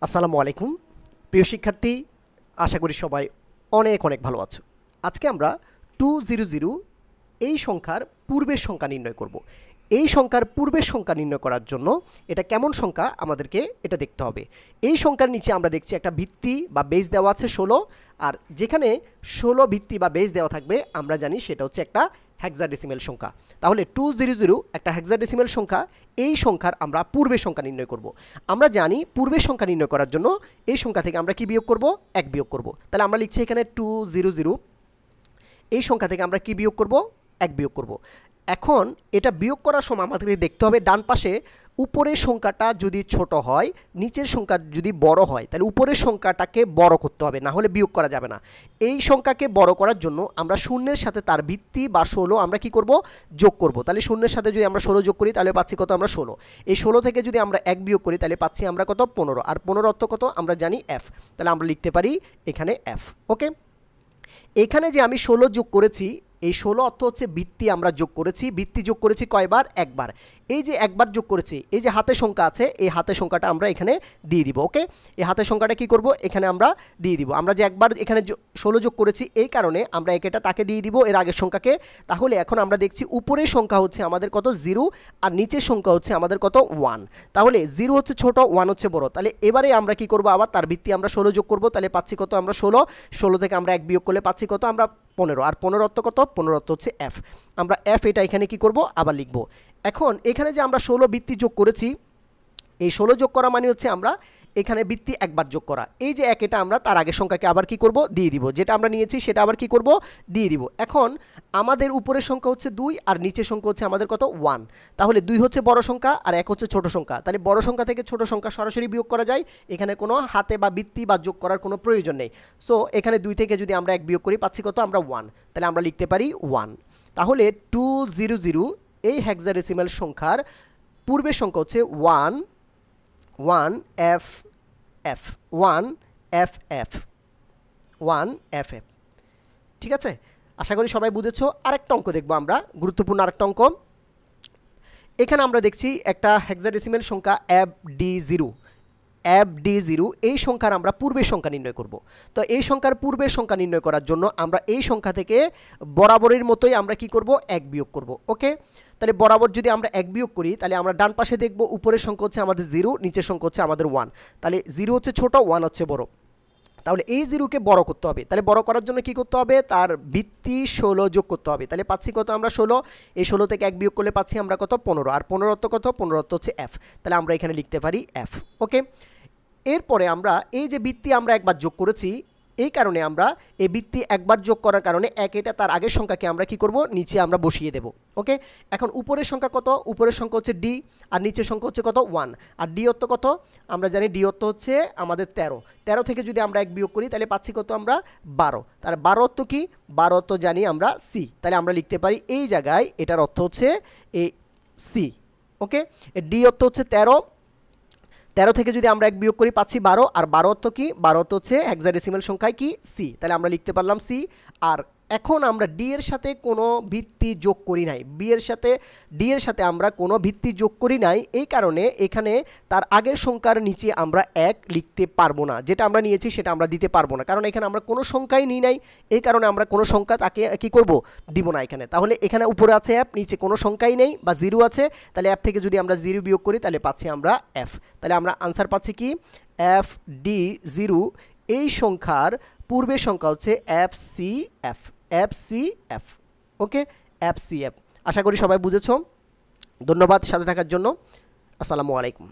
আসসালামু আলাইকুম প্রিয় শিক্ষার্থী, আশা করি সবাই অনেক অনেক ভালো আছো। আজকে আমরা 200 এই সংখ্যার পূর্বের সংখ্যা নির্ণয় করব। এই সংখ্যার পূর্বের সংখ্যা নির্ণয় করার জন্য এটা কেমন সংখ্যা আমাদেরকে এটা দেখতে হবে। এই সংখ্যার নিচে আমরা দেখছি একটা ভিত্তি বা বেস দেওয়া আছে 16, আর যেখানে 16 ভিত্তি বা বেস দেওয়া থাকবে আমরা জানি সেটা হচ্ছে একটা হেক্সাডেসিমেল সংখ্যা। তাহলে 200 একটা হেক্সাডেসিমেল সংখ্যা, এই সংখ্যার আমরা পূর্বের সংখ্যা নির্ণয় করব। আমরা জানি পূর্বের সংখ্যা নির্ণয় করার জন্য এই সংখ্যা থেকে আমরা কি বিয়োগ করব? 1 বিয়োগ করব। তাহলে আমরা লিখছি এখানে 200, এই সংখ্যা থেকে আমরা কি বিয়োগ করব? 1 বিয়োগ করব। এখন এটা বিয়োগ করার সময় আমাদেরকে দেখতে হবে ডান পাশে উপরের সংখ্যাটা যদি ছোট হয়, নিচের সংখ্যা যদি বড় হয়, তাহলে উপরের সংখ্যাটাকে বড় করতে হবে, না হলে বিয়োগ করা যাবে না। এই সংখ্যাকে বড় করার জন্য আমরা শূন্যের সাথে তার ভিত্তি বা 16 আমরা কি করব? যোগ করব। তাহলে শূন্যের সাথে যদি আমরা 16 যোগ করি তাহলে পাচ্ছি কত? আমরা 16। এই 16 থেকে যদি আমরা 1 বিয়োগ করি তাহলে পাচ্ছি আমরা কত? 15। আর 15 অর্থ কত? আমরা জানি f। তাহলে আমরা লিখতে পারি এখানে f। ওকে, এখানে যে আমি 16 যোগ করেছি, এই 16 অর্থ হচ্ছে ভিত্তি আমরা যোগ করেছি। ভিত্তি যোগ করেছি কয়বার? একবার। এই যে একবার যোগ করেছি, এই যে হাতের সংখ্যা আছে, এই হাতের সংখ্যাটা আমরা এখানে দিয়ে দিব। ওকে, এই হাতের সংখ্যাটা কি করব? এখানে আমরা দিয়ে দিব। আমরা যে একবার এখানে 16 যোগ করেছি এই কারণে আমরা এটা তাকে দিয়ে দিব এর আগের সংখ্যাকে। তাহলে এখন আমরা দেখছি উপরের সংখ্যা হচ্ছে আমাদের কত? 0, আর নিচের সংখ্যা হচ্ছে আমাদের কত? 1। তাহলে 0 হচ্ছে ছোট, 1 হচ্ছে বড়। তাহলে এবারে আমরা কি করব? আবার তার ভিত্তি আমরা 16 যোগ করব। তাহলে পাচ্ছি কত? আমরা 16। 16 থেকে আমরা 1 বিয়োগ করলে পাচ্ছি কত? আমরা 15। আর 15 অর্থ কত? 15 অর্থ হচ্ছে f। আমরা f এটা এখানে কি করব? আবার লিখব। এখন এখানে যে আমরা 16 ভিত্তি যোগ করেছি, এই 16 যোগ করা মানে হচ্ছে আমরা এখানে ভিত্তি একবার যোগ করা। এই যে 1 এটা আমরা তার আগের সংখ্যাকে আবার কি করব? দিয়ে দিব। যেটা আমরা নিয়েছি সেটা আবার কি করব? দিয়ে দিব। এখন আমাদের উপরের সংখ্যা হচ্ছে 2 আর নিচের সংখ্যা হচ্ছে আমাদের কত? 1। তাহলে 2 হচ্ছে বড় সংখ্যা আর 1 হচ্ছে ছোট সংখ্যা। তাহলে বড় সংখ্যা থেকে ছোট সংখ্যা সরাসরি বিয়োগ করা যায়, এখানে কোনো হাতে বা ভিত্তি বা যোগ করার কোনো প্রয়োজন নেই। সো এখানে 2 থেকে যদি আমরা 1 বিয়োগ করি পাচ্ছি কত? আমরা 1। তাহলে আমরা লিখতে পারি 1। তাহলে 200 এই হেক্সাডেসিমাল সংখ্যার পূর্বের সংখ্যা হচ্ছে 1ff। ঠিক আছে, আশা করি সবাই বুঝেছো। আরেকটা অঙ্ক দেখবো আমরা, গুরুত্বপূর্ণ আরেকটা অঙ্ক। এখানে আমরা দেখছি একটা হেক্সাডেসিমাল সংখ্যা fd0। এই সংখ্যার আমরা পূর্বের সংখ্যা নির্ণয় করব। তো এই সংখ্যার পূর্বের সংখ্যা নির্ণয় করার জন্য আমরা এই সংখ্যা থেকে বরাবরের মতোই আমরা কি করব? 1 বিয়োগ করব। ওকে, তাহলে বরাবর যদি আমরা 1 বিয়োগ করি তাহলে আমরা ডান পাশে দেখব উপরের সংখ্যা হচ্ছে আমাদের 0, নিচের সংখ্যা হচ্ছে আমাদের 1। তাহলে 0 হচ্ছে ছোট, 1 হচ্ছে বড়। তাহলে এই 0কে বড় করতে হবে। তাহলে বড় করার জন্য কি করতে হবে? তার ভিত্তি 16 যোগ করতে হবে। তাহলে পাচ্ছি কত? আমরা 16। এই 16 থেকে 1 বিয়োগ করলে পাচ্ছি আমরা কত? 15। আর 15 অর্থ কত? 15 অর্থ হচ্ছে f। তাহলে আমরা এখানে লিখতে পারি f। ওকে, এরপরে আমরা এই যে ভিত্তি আমরা একবার যোগ করেছি, এই কারণে আমরা এই ভিত্তি একবার যোগ করার কারণে 1 এটা তার আগের সংখ্যাকে আমরা কি করব? নিচে আমরা বসিয়ে দেব। ওকে, এখন উপরের সংখ্যা কত? উপরের সংখ্যা হচ্ছে d, আর নিচের সংখ্যা হচ্ছে কত? 1। আর d অর্থ কত? আমরা জানি d অর্থ হচ্ছে আমাদের 13। 13 থেকে যদি আমরা 1 বিয়োগ করি তাহলে পাচ্ছি কত? আমরা 12। তাহলে 12 অর্থ কি? 12 অর্থ জানি আমরা c। তাহলে আমরা লিখতে পারি এই জায়গায় এটার অর্থ হচ্ছে এই c। ওকে, d অর্থ হচ্ছে 13। 13 থেকে যদি আমরা 1 বিয়োগ করি পাচ্ছি 12। আর 12 অর্থ কি? 12 অর্থ হচ্ছে হেক্সাডেসিমাল সংখ্যায় কি? c। তাহলে আমরা লিখতে পারলাম c। আর এখন আমরা d এর সাথে কোনো ভিত্তি যোগ করি নাই, d এর সাথে আমরা কোনো ভিত্তি যোগ করি নাই। এই কারণে এখানে তার আগের সংখ্যার নিচে আমরা 1 লিখতে পারবো না। যেটা আমরা নিয়েছি সেটা আমরা দিতে পারবো না, কারণ এখানে আমরা কোনো সংখ্যাই নিই নাই। এই কারণে আমরা কোনো সংখ্যা তাকে কি করব? দিব না এখানে। তাহলে এখানে উপরে আছে f, নিচে কোনো সংখ্যাই নেই বা 0 আছে। তাহলে f থেকে যদি আমরা 0 বিয়োগ করি তাহলে পাচ্ছি আমরা f। তাহলে আমরা আনসার পাচ্ছি কি? fd0 এই সংখ্যার পূর্বের সংখ্যা হচ্ছে fcf। ওকে, fcf। আশা করি সবাই বুঝেছো। ধন্যবাদ সাথে থাকার জন্য। আসসালামু আলাইকুম।